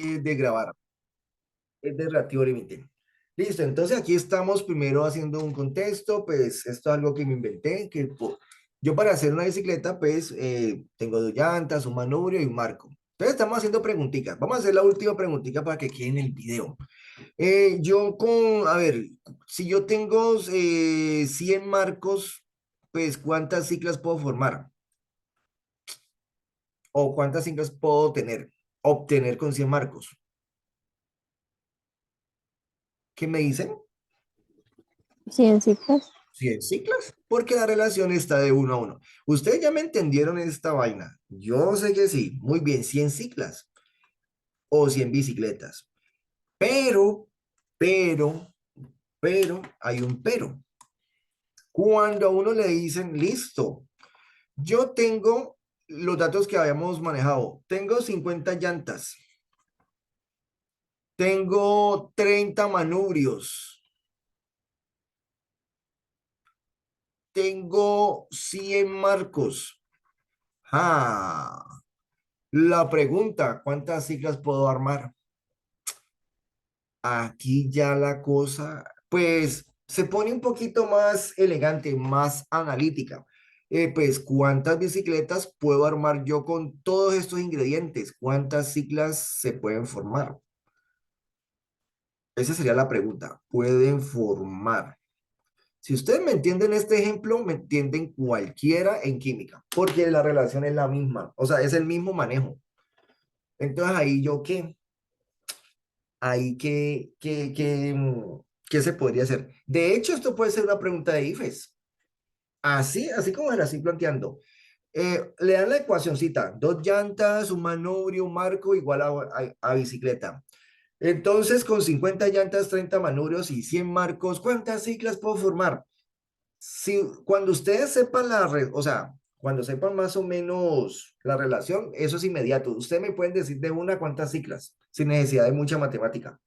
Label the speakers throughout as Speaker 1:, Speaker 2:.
Speaker 1: de grabar, es de relativo límite. Listo, entonces aquí estamos primero haciendo un contexto, pues esto es algo que me inventé, yo para hacer una bicicleta, pues tengo dos llantas, un manubrio y un marco. Entonces estamos haciendo preguntitas. Vamos a hacer la última preguntita para que quede en el video. A ver, si yo tengo 100 marcos, pues ¿cuántas ciclas puedo formar? ¿O cuántas ciclas puedo obtener con 100 marcos? ¿Qué me dicen?
Speaker 2: Ciencias.
Speaker 1: 100 ciclas, porque la relación está de uno a uno. Ustedes ya me entendieron esta vaina. Yo sé que sí. Muy bien, 100 ciclas o 100 bicicletas. Pero, pero, hay un pero. Cuando a uno le dicen, listo, yo tengo los datos que habíamos manejado. Tengo 50 llantas. Tengo 30 manubrios. Tengo 100 marcos. Ah, la pregunta, ¿cuántas ciclas puedo armar? Aquí ya la cosa, pues se pone un poquito más elegante, más analítica. Pues, ¿cuántas bicicletas puedo armar yo con todos estos ingredientes? ¿Cuántas ciclas se pueden formar? Esa sería la pregunta. ¿Pueden formar? Si ustedes me entienden este ejemplo, me entienden cualquiera en química, porque la relación es la misma, o sea, es el mismo manejo. Entonces, ahí yo qué, ahí qué se podría hacer. De hecho, esto puede ser una pregunta de IFES. Así como se la estoy planteando. Le dan la ecuacióncita, dos llantas, un manubrio, un marco igual a bicicleta. Entonces, con 50 llantas, 30 manubrios y 100 marcos, ¿cuántas ciclas puedo formar? Si, cuando ustedes sepan o sea, cuando sepan más o menos la relación, eso es inmediato. Ustedes me pueden decir de una cuántas ciclas, sin necesidad de mucha matemática.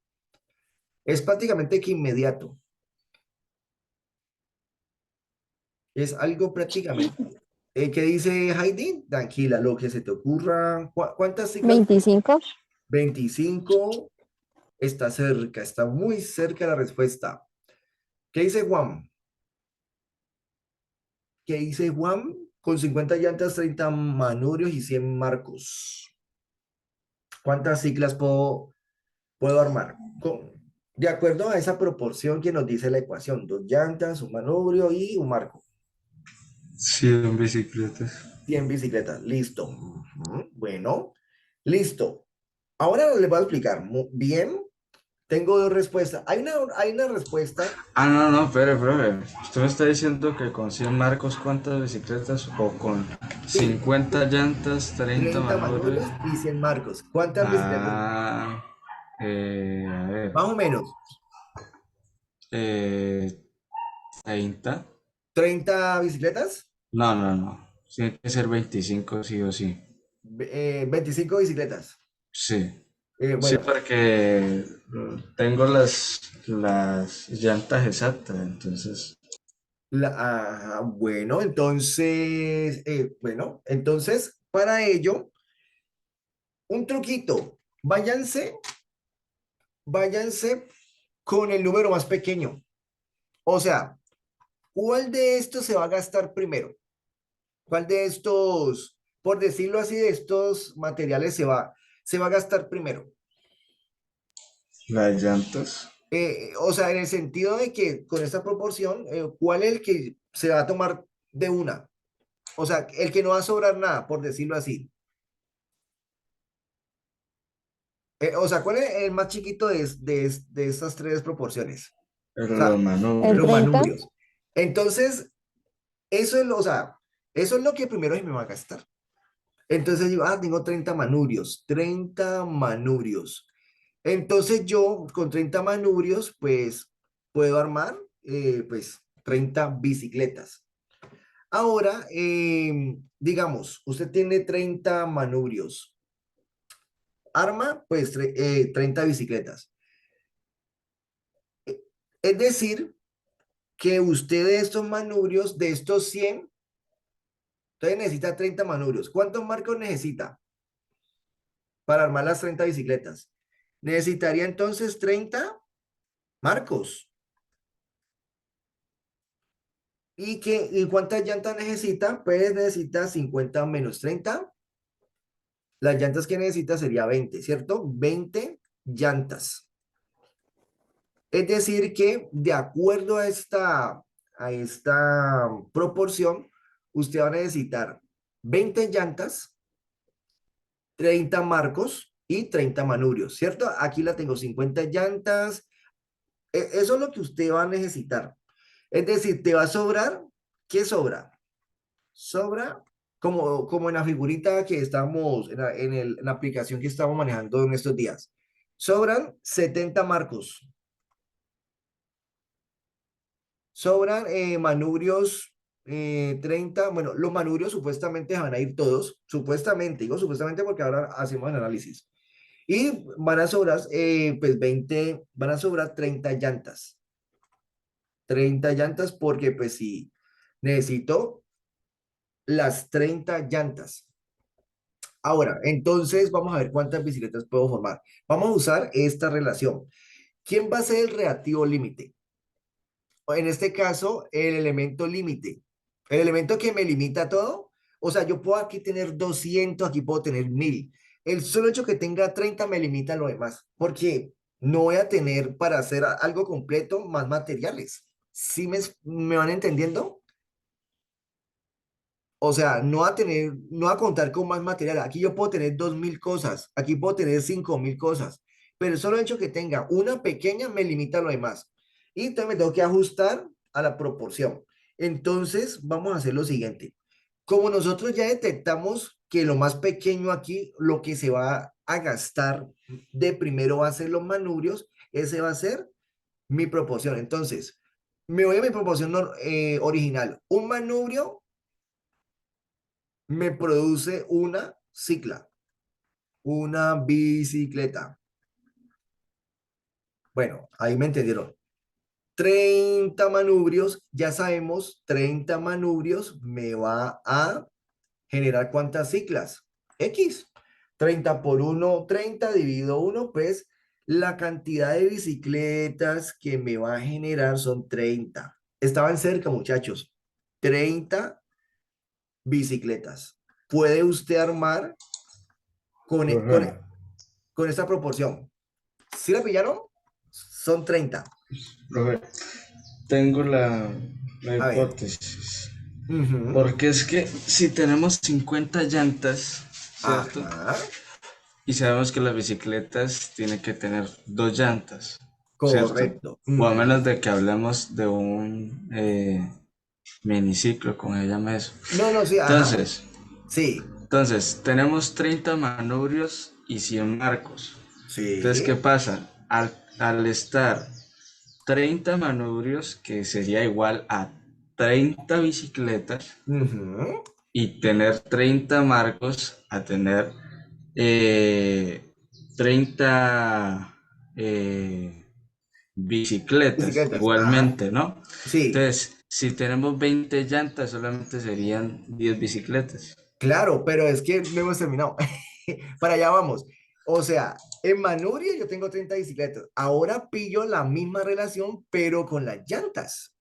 Speaker 1: Es prácticamente que inmediato. Es algo prácticamente. ¿Qué dice Heidi? Tranquila, lo que se te ocurra. ¿Cuántas ciclas?
Speaker 2: 25.
Speaker 1: 25. Está cerca, está muy cerca de la respuesta. ¿Qué dice Juan? ¿Qué dice Juan? Con 50 llantas, 30 manubrios y 100 marcos. ¿Cuántas ciclas puedo armar? De acuerdo a esa proporción que nos dice la ecuación, dos llantas, un manubrio y un marco.
Speaker 3: 100 bicicletas.
Speaker 1: 100 bicicletas, listo. Ujú, bueno, listo. Ahora les voy a explicar. Bien, tengo dos respuestas. Hay una respuesta.
Speaker 3: Ah, no, no, espere. Usted me está diciendo que con 100 marcos, ¿cuántas bicicletas? O con
Speaker 1: Sí,
Speaker 3: 50 llantas, 30
Speaker 1: 30
Speaker 3: manubrios.
Speaker 1: manubrios y 100 marcos. ¿Cuántas bicicletas?
Speaker 3: Ah, a ver,
Speaker 1: Más o menos.
Speaker 3: eh, 30.
Speaker 1: 30 bicicletas,
Speaker 3: No, no, no. Tiene que ser 25 sí o sí.
Speaker 1: 25 bicicletas.
Speaker 3: Sí. Sí,
Speaker 1: Bueno,
Speaker 3: porque tengo las llantas exactas, entonces.
Speaker 1: bueno, entonces, para ello, un truquito. Váyanse con el número más pequeño. O sea, ¿cuál de estos se va a gastar primero? ¿Cuál de estos, por decirlo así, de estos materiales se va a gastar primero?
Speaker 3: Las llantas.
Speaker 1: O sea, en el sentido de que con esta proporción, ¿cuál es el que se va a tomar de una? O sea, el que no va a sobrar nada, por decirlo así. O sea, ¿cuál es el más chiquito de estas tres proporciones? O
Speaker 3: Pero los
Speaker 1: sea,
Speaker 2: El
Speaker 1: los
Speaker 3: manubrios.
Speaker 2: 30.
Speaker 1: manubrios. Entonces, o sea, eso es lo que primero se me va a gastar. Entonces digo, tengo 30 manubrios, 30 manubrios. Entonces yo con 30 manubrios, pues puedo armar, pues 30 bicicletas. Ahora, digamos, usted tiene 30 manubrios, arma pues 30 bicicletas. Es decir, que usted de estos manubrios, de estos 100, entonces necesita 30 manubrios. ¿Cuántos marcos necesita para armar las 30 bicicletas? Necesitaría entonces 30 marcos. ¿Y cuántas llantas necesita? Pues necesita 50 menos 30. Las llantas que necesita sería 20, ¿cierto? 20 llantas. Es decir que de acuerdo a esta proporción, usted va a necesitar 20 llantas, 30 marcos y 30 manubrios, ¿cierto? Aquí la tengo, 50 llantas. Eso es lo que usted va a necesitar. Es decir, te va a sobrar, ¿qué sobra? Sobra como en la figurita que estamos, en la aplicación que estamos manejando en estos días. Sobran 70 marcos. Sobran manubrios 30. Bueno, los manubrios supuestamente van a ir todos. Supuestamente, digo supuestamente porque ahora hacemos el análisis. Y van a sobrar, pues 20, van a sobrar 30 llantas. 30 llantas porque pues si necesito las 30 llantas. Ahora, entonces vamos a ver cuántas bicicletas puedo formar. Vamos a usar esta relación. ¿Quién va a ser el reactivo límite? En este caso, el elemento límite. El elemento que me limita todo. O sea, yo puedo aquí tener 200, aquí puedo tener 1000. El solo hecho que tenga 30 me limita lo demás. Porque no voy a tener para hacer algo completo más materiales. ¿Sí me van entendiendo? O sea, no va a tener, no va a contar con más material. Aquí yo puedo tener 2000 cosas, aquí puedo tener 5000 cosas, pero el solo hecho que tenga una pequeña me limita a lo demás. Y también me tengo que ajustar a la proporción. Entonces, vamos a hacer lo siguiente. Como nosotros ya detectamos que lo más pequeño aquí, lo que se va a gastar de primero va a ser los manubrios, ese va a ser mi proporción. Entonces, me voy a mi proporción original. Un manubrio me produce una cicla, una bicicleta. Bueno, ahí me entendieron. 30 manubrios, ya sabemos, 30 manubrios me va a generar ¿cuántas ciclas? X. 30 por 1, 30 dividido 1, pues la cantidad de bicicletas que me va a generar son 30. Estaban cerca, muchachos. 30 bicicletas. ¿Puede usted armar con, e- con,
Speaker 3: Profe,
Speaker 1: e- con esta proporción? ¿Sí la pillaron? Son 30.
Speaker 3: profe, tengo la
Speaker 1: A ver.
Speaker 3: hipótesis.
Speaker 1: Ujú.
Speaker 3: Porque es que si tenemos 50 llantas, ¿cierto?
Speaker 1: Ajá.
Speaker 3: Y sabemos que las bicicletas tienen que tener dos llantas, ¿cierto?
Speaker 1: Correcto.
Speaker 3: O a
Speaker 1: Ujú.
Speaker 3: menos de que hablemos de un miniciclo, como se llama eso.
Speaker 1: No, no, sí, ajá.
Speaker 3: Entonces,
Speaker 1: Sí,
Speaker 3: entonces, tenemos 30 manubrios y 100 marcos. Entonces, ¿qué
Speaker 1: sí.
Speaker 3: pasa? Al estar 30 manubrios, que sería igual a 30 bicicletas,
Speaker 1: Ujú.
Speaker 3: y tener 30 marcos a tener eh, 30 bicicletas
Speaker 1: Bicicletas, ajá.
Speaker 3: igualmente, ¿no?
Speaker 1: Sí,
Speaker 3: Entonces, si tenemos 20 llantas, solamente serían 10 bicicletas.
Speaker 1: claro, pero es que no hemos terminado. Para allá vamos. O sea, en manubrio yo tengo 30 bicicletas. Ahora pillo la misma relación, pero con las llantas.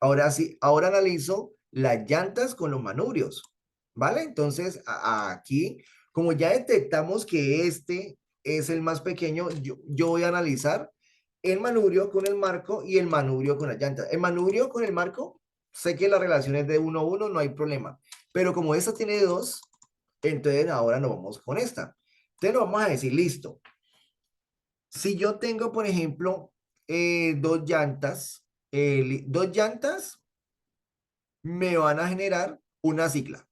Speaker 1: Ahora sí, ahora analizo las llantas con los manubrios, ¿vale? Entonces, aquí, como ya detectamos que este es el más pequeño, yo voy a analizar el manubrio con el marco y el manubrio con las llantas. El manubrio con el marco, sé que la relación es de 1 a 1, no hay problema. Pero como esta tiene 2, entonces ahora nos vamos con esta. Entonces nos vamos a decir, listo. Si yo tengo, por ejemplo, dos llantas me van a generar una cicla.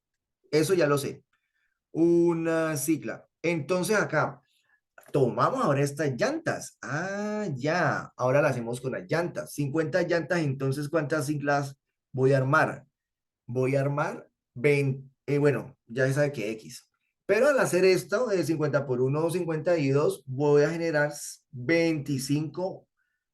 Speaker 1: Eso ya lo sé. Una cicla. Entonces acá tomamos ahora estas llantas. Ah, ya. Ahora las hacemos con las llantas. 50 llantas, entonces ¿cuántas ciclas voy a armar? Voy a armar 20, bueno, ya se sabe que X. Pero al hacer esto, de 50 por 1, 52, voy a generar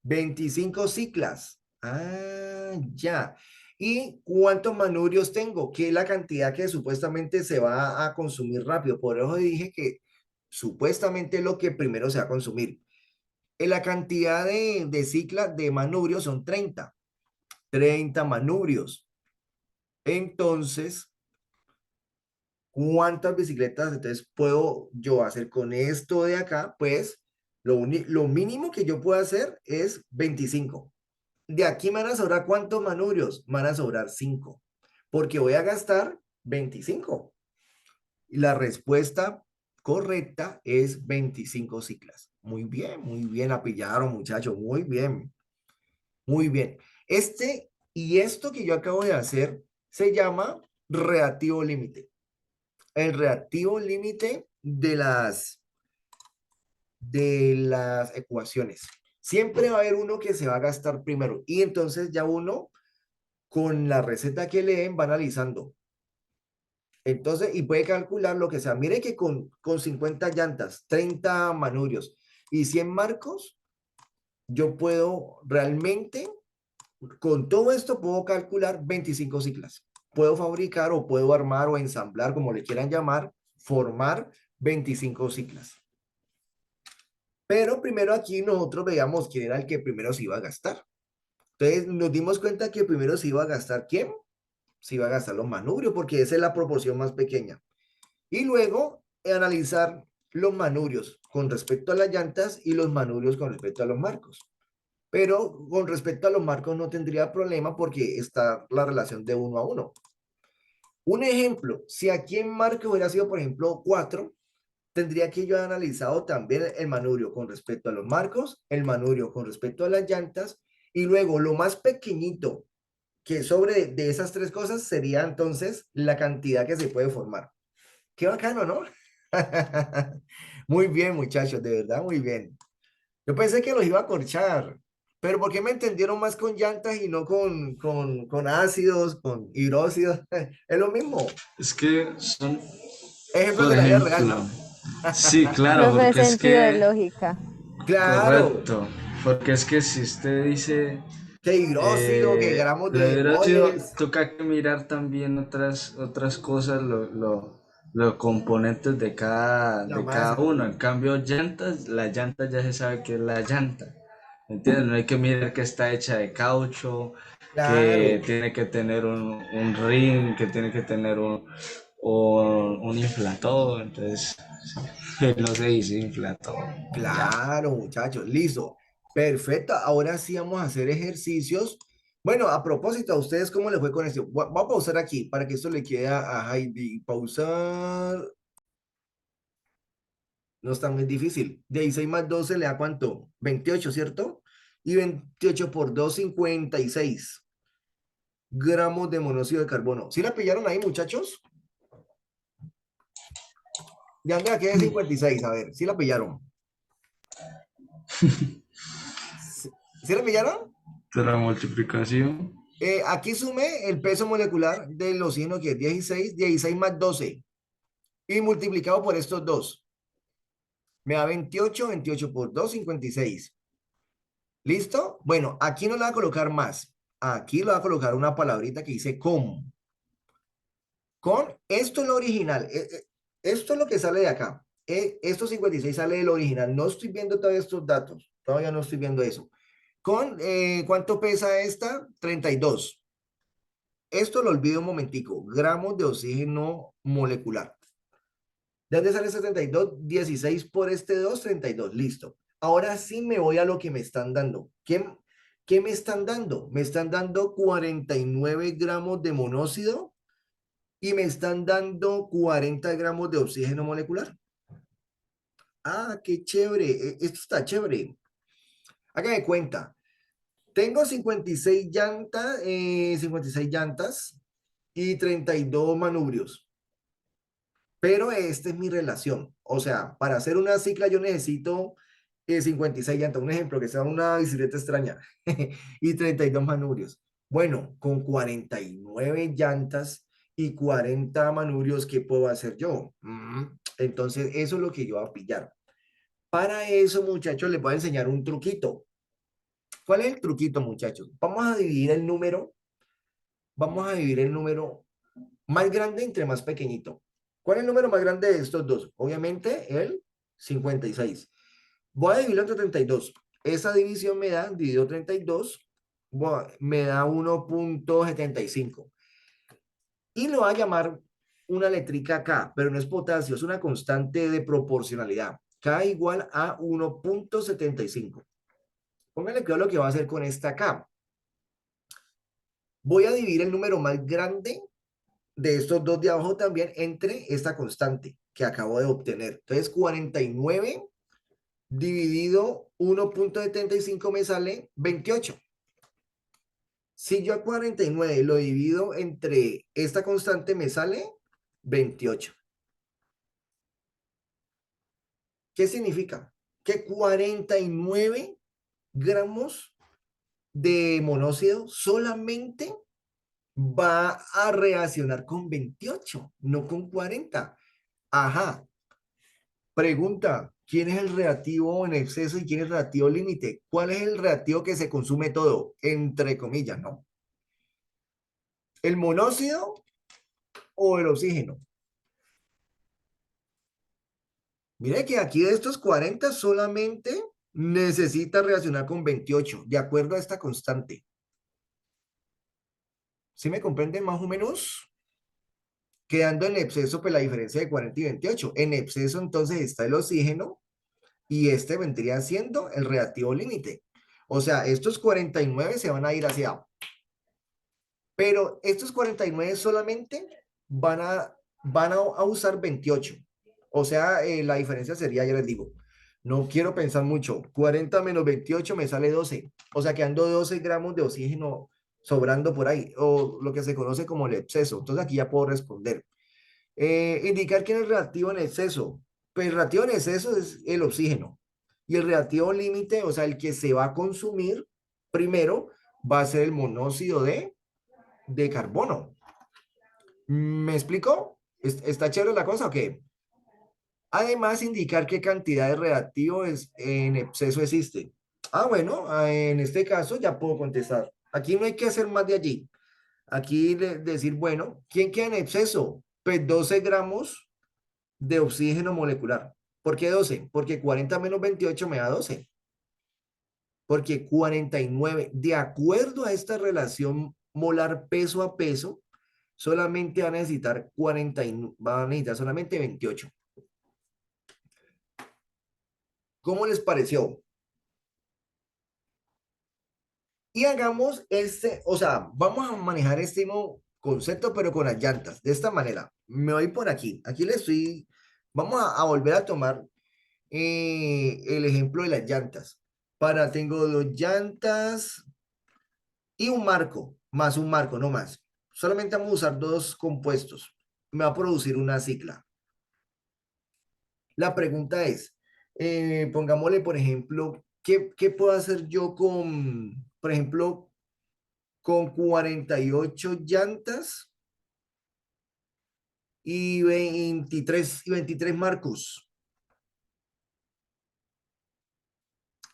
Speaker 1: 25 ciclas. Ah, ya. ¿Y cuántos manubrios tengo? Que es la cantidad que supuestamente se va a consumir rápido. Por eso dije que supuestamente lo que primero se va a consumir. La cantidad de ciclas de manubrios son 30 manubrios. Entonces, ¿cuántas bicicletas entonces puedo yo hacer con esto de acá? Pues lo mínimo que yo puedo hacer es 25. De aquí me van a sobrar ¿cuántos manubrios? Me van a sobrar 5, porque voy a gastar 25. Y la respuesta correcta es 25 ciclas. Muy bien, la pillaron, muchachos, muy bien, muy bien. Y esto que yo acabo de hacer se llama reactivo límite. El reactivo límite de las ecuaciones. Siempre va a haber uno que se va a gastar primero y entonces ya uno con la receta que leen va analizando. Entonces, y puede calcular lo que sea. Mire que con 50 llantas, 30 manurios y 100 marcos, yo puedo realmente, con todo esto, puedo calcular 25 ciclas. Puedo fabricar o puedo armar o ensamblar, como le quieran llamar, formar 25 ciclas. Pero primero aquí nosotros veíamos quién era el que primero se iba a gastar. Entonces nos dimos cuenta que primero se iba a gastar ¿quién? Se iba a gastar los manubrios, porque esa es la proporción más pequeña. Y luego analizar los manubrios con respecto a las llantas y los manubrios con respecto a los marcos. Pero con respecto a los marcos no tendría problema porque está la relación de 1 a 1. Un ejemplo, si aquí en marco hubiera sido, por ejemplo, 4, tendría que yo haber analizado también el manubrio con respecto a los marcos, el manubrio con respecto a las llantas, y luego lo más pequeñito que sobre de esas tres cosas sería entonces la cantidad que se puede formar. Qué bacano, ¿no? Muy bien, muchachos, de verdad, muy bien. Yo pensé que los iba a corchar, pero ¿por qué me entendieron más con llantas y no con ácidos, con hidróxidos? Es lo mismo.
Speaker 3: Es que son,
Speaker 1: Ejemplos
Speaker 3: por
Speaker 1: de la vida real,
Speaker 3: ejemplo,
Speaker 1: ¿no?
Speaker 3: sí, claro,
Speaker 2: Profe,
Speaker 3: porque es
Speaker 2: sentido de
Speaker 3: que,
Speaker 2: lógica.
Speaker 1: Claro,
Speaker 3: correcto, porque es que si usted dice
Speaker 1: que hidróxido, que gramos
Speaker 3: lo
Speaker 1: de
Speaker 3: hidróxido,
Speaker 1: moles,
Speaker 3: toca que mirar también otras cosas, los componentes
Speaker 1: la
Speaker 3: de cada
Speaker 1: masa.
Speaker 3: uno. En cambio, llantas, la llanta ya se sabe que es la llanta. ¿Entiendes? No hay que mirar que está hecha de caucho, que
Speaker 1: Claro,
Speaker 3: tiene que tener un ring, que tiene que tener un inflador. Entonces, no se dice inflador. Ya.
Speaker 1: claro, muchachos, listo. Perfecto, ahora sí vamos a hacer ejercicios. Bueno, a propósito, ¿a ustedes cómo les fue con esto? Voy a pausar aquí para que esto le quede a Heidi. Pausar. No está muy difícil. 16 más 12 le da ¿cuánto? 28, ¿cierto? Y 28 por 2, 56 gramos de monóxido de carbono. ¿Sí la pillaron ahí, muchachos? Ya me quedé 56, a ver, ¿sí la pillaron? ¿Sí la pillaron?
Speaker 3: De la multiplicación.
Speaker 1: Aquí sumé el peso molecular del oxígeno que es 16 más 12 y multiplicado por estos dos. Me da 28, 28 por 2, 56. ¿Listo? Bueno, aquí no le voy a colocar más. Aquí le voy a colocar una palabrita que dice con. Con esto es lo original. Esto es lo que sale de acá. Esto 56 sale del original. No estoy viendo todavía estos datos. Todavía no estoy viendo eso. Con, ¿cuánto pesa esta? 32. Esto lo olvido un momentico. Gramos de oxígeno molecular. ¿De dónde sale 72? 16 por este 2, 32. Listo. Ahora sí me voy a lo que me están dando. ¿Qué me están dando? Me están dando 49 gramos de monóxido y me están dando 40 gramos de oxígeno molecular. Ah, qué chévere. Esto está chévere. Hágame cuenta. Tengo 56 llantas y 32 manubrios. Pero esta es mi relación. O sea, para hacer una cicla yo necesito 56 llantas. Un ejemplo, que sea una bicicleta extraña. Y 32 manubrios. Bueno, con 49 llantas y 40 manubrios, ¿qué puedo hacer yo? Entonces, eso es lo que yo voy a pillar. Para eso, muchachos, les voy a enseñar un truquito. ¿Cuál es el truquito, muchachos? Vamos a dividir el número más grande entre más pequeñito. ¿Cuál es el número más grande de estos dos? Obviamente el 56. Voy a dividirlo entre 32. esa división me da, dividido 32, me da 1,75. Y lo va a llamar una letrica K, pero no es potasio, es una constante de proporcionalidad. K igual a 1,75. Póngale cuidado lo que va a hacer con esta K. Voy a dividir el número más grande de estos dos de abajo también entre esta constante que acabo de obtener. Entonces, 49 dividido 1,75 me sale 28. Si yo a 49 lo divido entre esta constante, me sale 28. ¿Qué significa? Que 49 gramos de monóxido solamente va a reaccionar con 28, no con 40. Ajá. Pregunta, ¿quién es el reactivo en exceso y quién es el reactivo límite? ¿Cuál es el reactivo que se consume todo? Entre comillas, ¿no? ¿El monóxido o el oxígeno? Mire que aquí de estos 40 solamente necesita reaccionar con 28, de acuerdo a esta constante. ¿Sí me comprende más o menos? Quedando en exceso, pues la diferencia de 40 y 28. En exceso entonces está el oxígeno y este vendría siendo el reactivo límite. O sea, estos 49 se van a ir hacia, pero estos 49 solamente van a usar 28. O sea, la diferencia sería, ya les digo, no quiero pensar mucho, 40 menos 28 me sale 12. O sea, quedando 12 gramos de oxígeno sobrando por ahí, o lo que se conoce como el exceso. Entonces aquí ya puedo responder. Indicar quién es reactivo en exceso. Pues el reactivo en exceso es el oxígeno. Y el reactivo límite, o sea, el que se va a consumir primero, va a ser el monóxido de carbono. ¿Me explico? ¿Está chévere la cosa o qué? Además, indicar qué cantidad de reactivo en exceso existe. Ah, bueno, en este caso ya puedo contestar. Aquí no hay que hacer más de allí. Aquí decir, bueno, ¿quién queda en exceso? Pues 12 gramos de oxígeno molecular. ¿Por qué 12? Porque 40 menos 28 me da 12. Porque 49, de acuerdo a esta relación molar peso a peso, solamente van a necesitar 40, van a necesitar solamente 28. ¿Cómo les pareció? Y hagamos o sea, vamos a manejar este mismo concepto, pero con las llantas. De esta manera, me voy por aquí. Aquí le estoy, vamos a volver a tomar el ejemplo de las llantas. Tengo dos llantas y un marco, más un marco, no más. Solamente vamos a usar dos compuestos. Me va a producir una cicla. La pregunta es, pongámosle, por ejemplo, ¿qué puedo hacer yo por ejemplo, con 48 llantas y 23 marcos?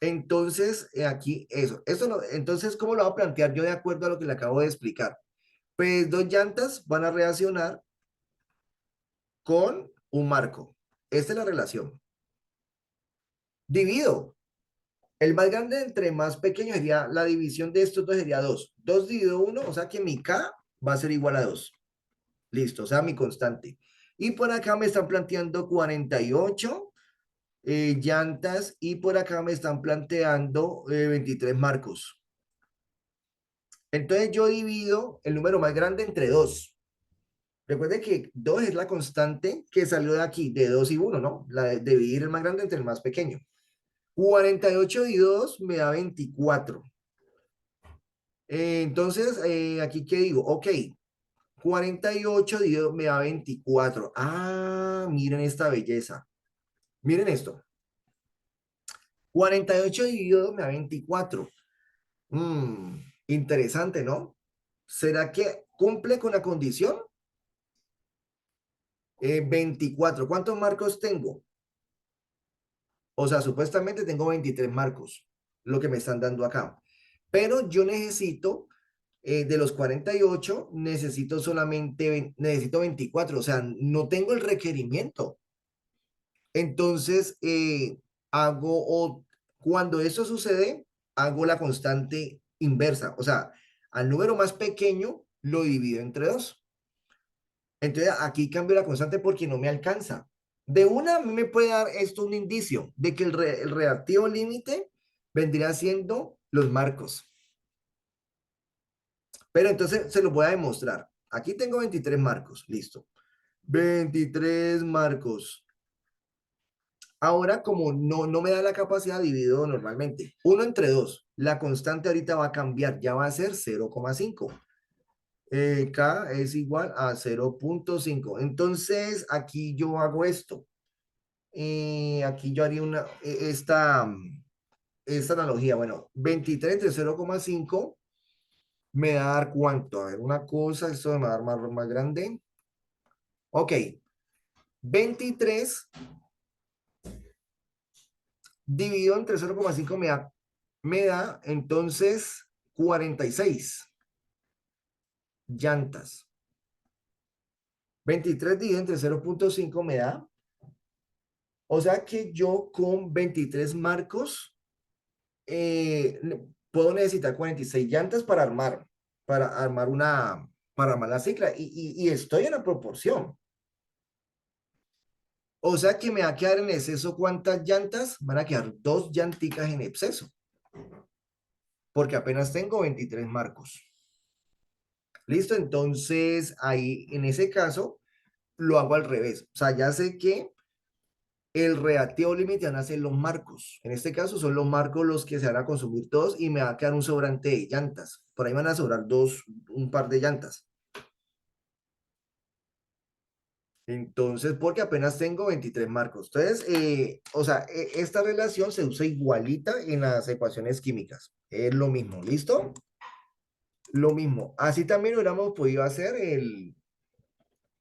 Speaker 1: Entonces, aquí eso no, entonces, ¿cómo lo voy a plantear yo de acuerdo a lo que le acabo de explicar? Pues dos llantas van a reaccionar con un marco. Esta es la relación. Divido. El más grande entre más pequeño sería, la división de estos dos sería 2. 2 dividido 1, o sea que mi K va a ser igual a 2. Listo, o sea, mi constante. Y por acá me están planteando 48 llantas y por acá me están planteando 23 marcos. Entonces yo divido el número más grande entre 2. Recuerde que 2 es la constante que salió de aquí, de 2 y 1, ¿no? La de dividir el más grande entre el más pequeño. 48 y 2 me da 24. Entonces, aquí qué digo, ok, 48 dividido me da 24. Ah, miren esta belleza. Miren esto. 48 dividido 2 me da 24. Interesante, ¿no? ¿Será que cumple con la condición? 24. ¿Cuántos marcos tengo? O sea, supuestamente tengo 23 marcos, lo que me están dando acá. Pero yo necesito, de los 48, necesito solamente, necesito 24. O sea, no tengo el requerimiento. Entonces, hago Cuando eso sucede, hago la constante inversa. O sea, al número más pequeño lo divido entre 2. Entonces aquí cambio la constante porque no me alcanza. De una, a mí me puede dar esto un indicio de que el reactivo límite vendría siendo los marcos. Pero entonces se los voy a demostrar. Aquí tengo 23 marcos, listo. 23 marcos. Ahora, como no me da la capacidad, divido normalmente. 1 entre 2. La constante ahorita va a cambiar, ya va a ser 0,5. K es igual a 0,5. Entonces, aquí yo hago esto. Aquí yo haría esta analogía. Bueno, 23 entre 0,5 me da a dar cuánto. A ver, una cosa, esto me va a dar más grande. Ok, 23 dividido entre 0,5 me da entonces 46 llantas. 23 dividido entre 0,5 me da. O sea que yo con 23 marcos puedo necesitar 46 llantas para armar la cicla y estoy en la proporción. O sea que me va a quedar en exceso, ¿cuántas llantas? Van a quedar 2 llanticas en exceso, porque apenas tengo 23 marcos. Listo, entonces ahí en ese caso lo hago al revés. O sea, ya sé que el reactivo límite van a ser los marcos. En este caso son los marcos los que se van a consumir todos y me va a quedar un sobrante de llantas. Por ahí van a sobrar un par de llantas. Entonces, porque apenas tengo 23 marcos. Entonces, o sea, esta relación se usa igualita en las ecuaciones químicas. Es lo mismo, ¿listo? Lo mismo. Así también hubiéramos podido hacer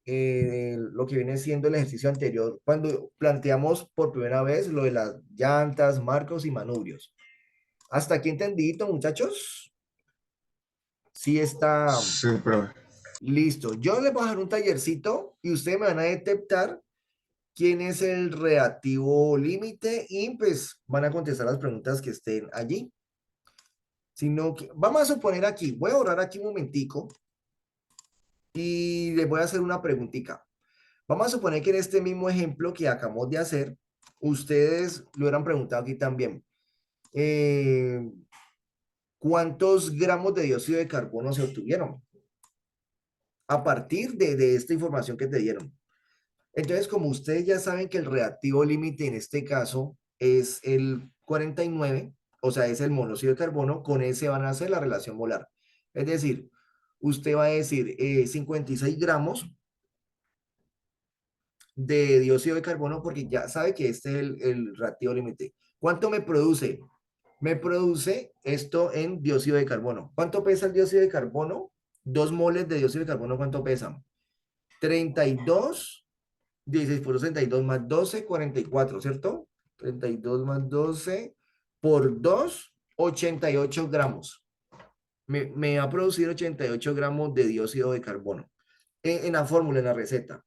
Speaker 1: lo que viene siendo el ejercicio anterior, cuando planteamos por primera vez lo de las llantas, marcos y manubrios. ¿Hasta aquí entendidito, muchachos? Sí está
Speaker 3: Sí, profe.
Speaker 1: listo. Yo les voy a dejar un tallercito y ustedes me van a detectar quién es el reactivo límite y pues van a contestar las preguntas que estén allí. Sino que, vamos a suponer aquí, voy a borrar aquí un momentico y les voy a hacer una preguntita. Vamos a suponer que en este mismo ejemplo que acabamos de hacer, ustedes lo hubieran preguntado aquí también. Eh, ¿Cuántos gramos de dióxido de carbono se obtuvieron a partir de esta información que te dieron? Entonces, como ustedes ya saben que el reactivo límite en este caso es el 49, o sea, es el monóxido de carbono, con ese van a hacer la relación molar. Es decir, usted va a decir 56 gramos de dióxido de carbono porque ya sabe que este es el reactivo límite. ¿Cuánto me produce? Me produce esto en dióxido de carbono. ¿Cuánto pesa el dióxido de carbono? 2 moles de dióxido de carbono, ¿cuánto pesan? 32, 16 por 62 más 12, 44, ¿cierto? 32 más 12 por 2, 88 gramos. Me va a producir 88 gramos de dióxido de carbono en la fórmula, en la receta.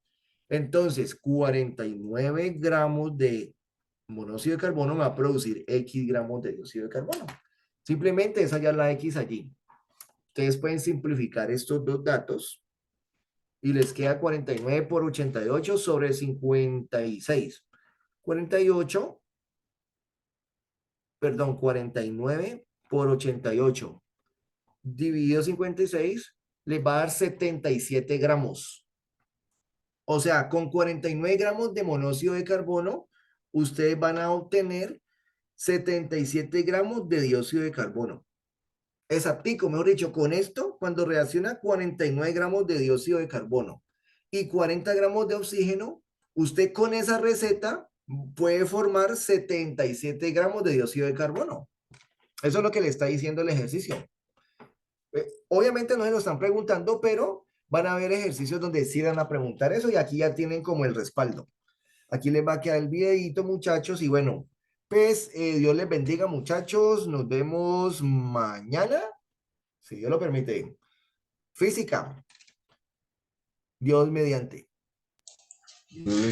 Speaker 1: Entonces, 49 gramos de monóxido de carbono me va a producir X gramos de dióxido de carbono. Simplemente es hallar la X allí. Ustedes pueden simplificar estos dos datos y les queda 49 por 88 sobre 56. 48, perdón, 49 por 88 dividido 56 les va a dar 77 gramos. O sea, con 49 gramos de monóxido de carbono, ustedes van a obtener 77 gramos de dióxido de carbono. Exactico, mejor dicho, con esto, cuando reacciona 49 gramos de dióxido de carbono y 40 gramos de oxígeno, usted con esa receta puede formar 77 gramos de dióxido de carbono. Eso es lo que le está diciendo el ejercicio. Obviamente no se lo están preguntando, pero van a haber ejercicios donde sí van a preguntar eso y aquí ya tienen como el respaldo. Aquí les va a quedar el videito, muchachos, y bueno, pues Dios les bendiga, muchachos. Nos vemos mañana, si Dios lo permite. Física, Dios mediante.
Speaker 3: Listo.